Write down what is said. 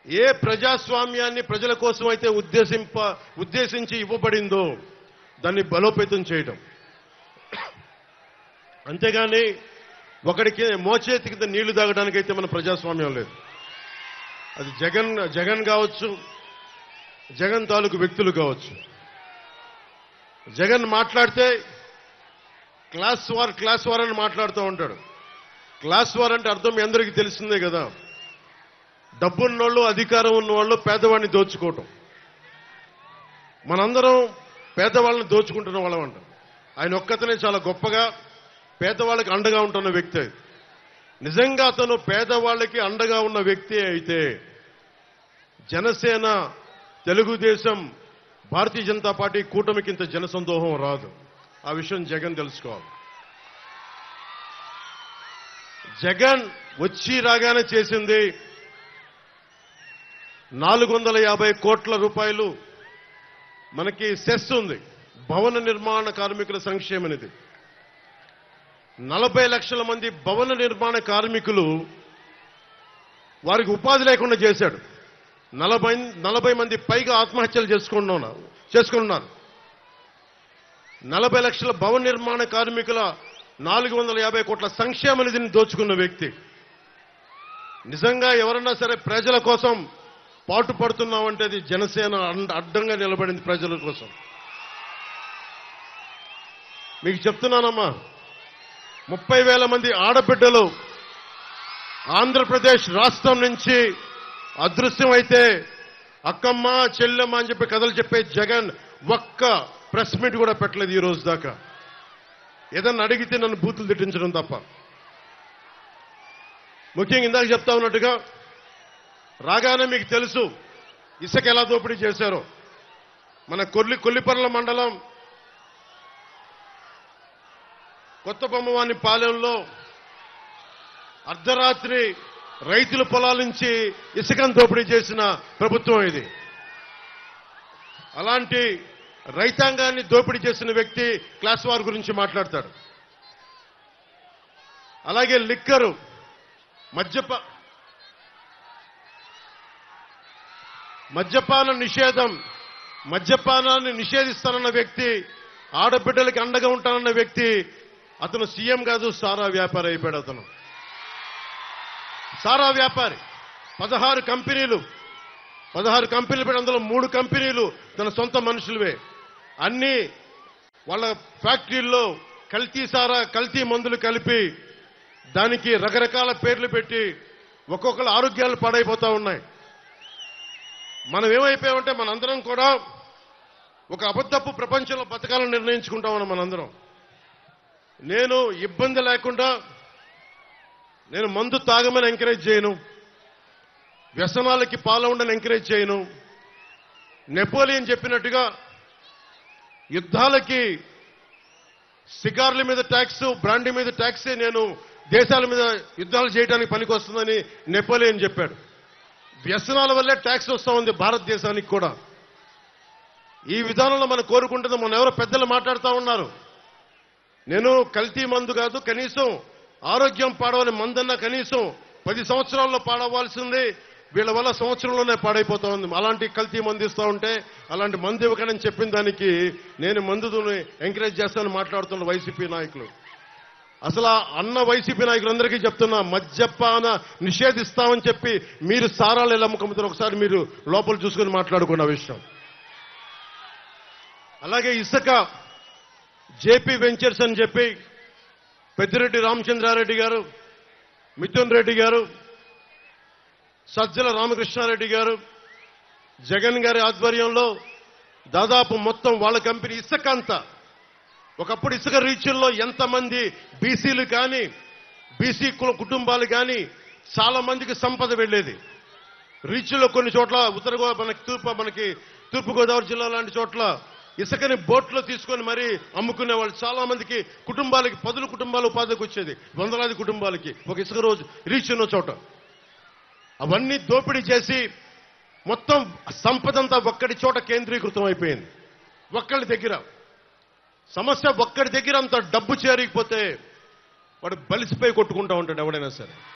ఏ ప్రజాస్వామ్యాన్ని ప్రజల కోసం అయితే ఉద్దేశించి ఇవ్వబడిందో దాన్ని బలోపేతం చేయడం, అంతేగాని ఒకడికి మోచేతి కింద నీళ్లు తాగడానికైతే మన ప్రజాస్వామ్యం లేదు. అది జగన్ కావచ్చు, జగన్ తాలూకు వ్యక్తులు కావచ్చు. జగన్ మాట్లాడితే క్లాస్ వార్ అని మాట్లాడుతూ ఉంటాడు. క్లాస్ వార్ అంటే అర్థం మీ అందరికీ తెలిసిందే కదా. డబ్బున్నోళ్ళు, అధికారం ఉన్నవాళ్ళు పేదవాడిని దోచుకోవటం. మనందరం పేదవాళ్ళని దోచుకుంటున్న వాళ్ళం అంట. ఆయన ఒక్కతనే చాలా గొప్పగా పేదవాళ్ళకి అండగా ఉంటున్న వ్యక్తి. నిజంగా అతను పేదవాళ్ళకి అండగా ఉన్న వ్యక్తి అయితే జనసేన, తెలుగుదేశం, భారతీయ జనతా పార్టీ కూటమికి ఇంత జనసందోహం రాదు. ఆ విషయం జగన్ తెలుసుకోవాలి. జగన్ వచ్చి రాగానే చేసింది 450 కోట్ల రూపాయలు మనకి సెస్ ఉంది, భవన నిర్మాణ కార్మికుల సంక్షేమ నిధి. 40 లక్షల మంది భవన నిర్మాణ కార్మికులు వారికి ఉపాధి లేకుండా చేశాడు. 40 మంది పైగా ఆత్మహత్యలు చేసుకున్నారు. 40 లక్షల భవన నిర్మాణ కార్మికుల 450 కోట్ల సంక్షేమ నిధిని దోచుకున్న వ్యక్తి. నిజంగా ఎవరన్నా సరే ప్రజల కోసం పాటు పడుతున్నామంటే అది జనసేన అడ్డంగా నిలబడింది ప్రజల కోసం. మీకు చెప్తున్నానమ్మా, 30,000 మంది ఆడబిడ్డలు ఆంధ్రప్రదేశ్ రాష్ట్రం నుంచి అదృశ్యమైతే అక్కమ్మ, చెల్లెమ్మ అని చెప్పి కథలు చెప్పే జగన్ ఒక్క ప్రెస్ మీట్ కూడా పెట్టలేదు ఈ రోజు దాకా. ఏదన్నా అడిగితే నన్ను బూతులు తిట్టించడం తప్ప. ముఖ్యంగా ఇందాక చెప్తా ఉన్నట్టుగా రాగానే మీకు తెలుసు ఇసుక ఎలా దోపిడీ చేశారో. మన కొల్లిపర్ల మండలం కొత్త బొమ్మవాని పాలెంలో అర్ధరాత్రి రైతుల పొలాల నుంచి ఇసుకను దోపిడీ చేసిన ప్రభుత్వం ఇది. అలాంటి రైతాంగాన్ని దోపిడీ చేసిన వ్యక్తి క్లాస్ వార్ గురించి మాట్లాడతాడు. అలాగే లిక్కరు, మద్యపాన నిషేధం, మద్యపానాన్ని నిషేధిస్తానన్న వ్యక్తి, ఆడబిడ్డలకి అండగా ఉంటానన్న వ్యక్తి అతను సీఎం కాదు, సారా వ్యాపారి అయిపోయాడు. అతను సారా వ్యాపారి. 16 కంపెనీలు పెట్టి అందులో 3 కంపెనీలు తన సొంత మనుషులవే. అన్ని వాళ్ళ ఫ్యాక్టరీల్లో కల్తీ సారా, కల్తీ మందులు కలిపి దానికి రకరకాల పేర్లు పెట్టి ఒక్కొక్కరు ఆరోగ్యాలు పాడైపోతా ఉన్నాయి. మనం ఏమైపోయామంటే మనందరం కూడా ఒక అబద్ధపు ప్రపంచంలో బతకాలని నిర్ణయించుకుంటామని మనందరం. నేను ఇబ్బంది లేకుండా నేను మందు తాగమని ఎంకరేజ్ చేయను, వ్యసనాలకి పాల్గొనని ఎంకరేజ్ చేయను. నెపోలియన్ చెప్పినట్టుగా యుద్ధాలకి సిగార్ల మీద ట్యాక్స్, బ్రాండీ మీద ట్యాక్సే నేను దేశాల మీద యుద్ధాలు చేయడానికి పనికొస్తుందని నెపోలియన్ చెప్పాడు. వ్యసనాల వల్లే ట్యాక్స్ వస్తూ ఉంది భారతదేశానికి కూడా. ఈ విధానంలో మనం కోరుకుంటుంది. మన ఎవరో పెద్దలు మాట్లాడుతూ ఉన్నారు, నేను కల్తీ మందు కాదు, కనీసం ఆరోగ్యం పాడవని మందన్నా కనీసం 10 సంవత్సరాల్లో పాడవలసింది, వీళ్ళ వల్ల సంవత్సరంలోనే పాడైపోతా ఉంది. అలాంటి కల్తీ మందు ఇస్తూ ఉంటే అలాంటి మందు ఇవ్వకని చెప్పిన దానికి నేను మందుని ఎంకరేజ్ చేస్తానని మాట్లాడుతున్న వైసీపీ నాయకులు. అసలు అన్న వైసీపీ నాయకులందరికీ చెప్తున్నా, మద్యపాన నిషేధిస్తామని చెప్పి మీరు సారాలు ఎలా అమ్ముకుంటారు ఒకసారి మీరు లోపల చూసుకుని మాట్లాడుకున్న విషయం. అలాగే ఇసుక, జేపీ వెంచర్స్ అని చెప్పి పెద్దిరెడ్డి రామచంద్రారెడ్డి గారు, మిథున్ రెడ్డి గారు, సజ్జల రామకృష్ణారెడ్డి గారు, జగన్ గారి ఆధ్వర్యంలో దాదాపు మొత్తం వాళ్ళ కంపెనీ ఇసుక అంతా. ఒకప్పుడు ఇసుక రీచుల్లో ఎంతమంది బీసీలు కానీ, బీసీ కుటుంబాలు కానీ చాలా మందికి సంపద వెళ్లేది. రీచుల్లో కొన్ని చోట్ల మనకి తూర్పుగోదావరి జిల్లా లాంటి చోట్ల ఇసుకని బోట్లో తీసుకొని మరీ అమ్ముకునే వాళ్ళు చాలా మందికి, కుటుంబాలకి 10 కుటుంబాలు ఉపాధికి వచ్చేది, వందలాది కుటుంబాలకి ఒక ఇసుక రోజు రీచ్ ఉన్న చోట. అవన్నీ దోపిడీ చేసి మొత్తం సంపదంతా ఒక్కడి చోట కేంద్రీకృతం అయిపోయింది. ఒక్కడి దగ్గర సమస్య, ఒక్కడి దగ్గర అంత డబ్బు చేరకపోతే వాడు బలిసిపోయి కొట్టుకుంటా ఉంటాడు ఎవడైనా సరే.